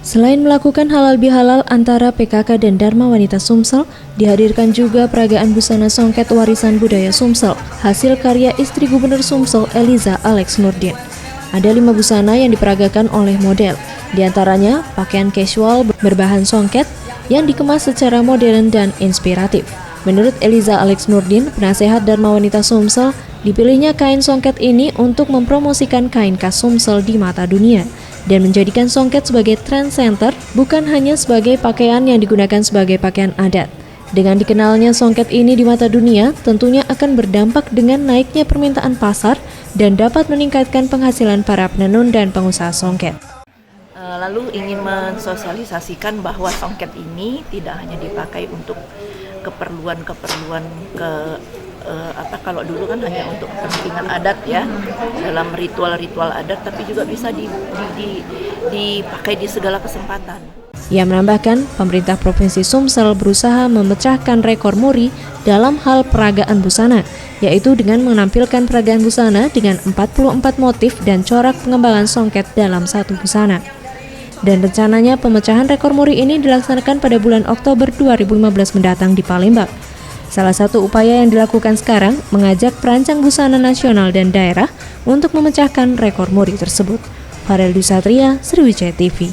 Selain melakukan halal bihalal antara PKK dan Dharma Wanita Sumsel, dihadirkan juga peragaan busana songket warisan budaya Sumsel, hasil karya istri Gubernur Sumsel Eliza Alex Nurdin. Ada 5 busana yang diperagakan oleh model, di antaranya pakaian casual berbahan songket yang dikemas secara modern dan inspiratif. Menurut Eliza Alex Nurdin, penasehat Dharma Wanita Sumsel, dipilihnya kain songket ini untuk mempromosikan kain khas Sumsel di mata dunia dan menjadikan songket sebagai trend center, bukan hanya sebagai pakaian yang digunakan sebagai pakaian adat. Dengan dikenalnya songket ini di mata dunia, tentunya akan berdampak dengan naiknya permintaan pasar dan dapat meningkatkan penghasilan para penenun dan pengusaha songket. Lalu ingin mensosialisasikan bahwa songket ini tidak hanya dipakai untuk keperluan kalau dulu kan hanya untuk kepentingan adat ya, dalam ritual-ritual adat, tapi juga bisa dipakai di segala kesempatan. Ia menambahkan, pemerintah Provinsi Sumsel berusaha memecahkan rekor muri dalam hal peragaan busana, yaitu dengan menampilkan peragaan busana dengan 44 motif dan corak pengembangan songket dalam satu busana. Dan rencananya pemecahan rekor muri ini dilaksanakan pada bulan Oktober 2015 mendatang di Palembang. Salah satu upaya yang dilakukan sekarang mengajak perancang busana nasional dan daerah untuk memecahkan rekor muri tersebut. Farel Dusatria, Sriwijaya TV.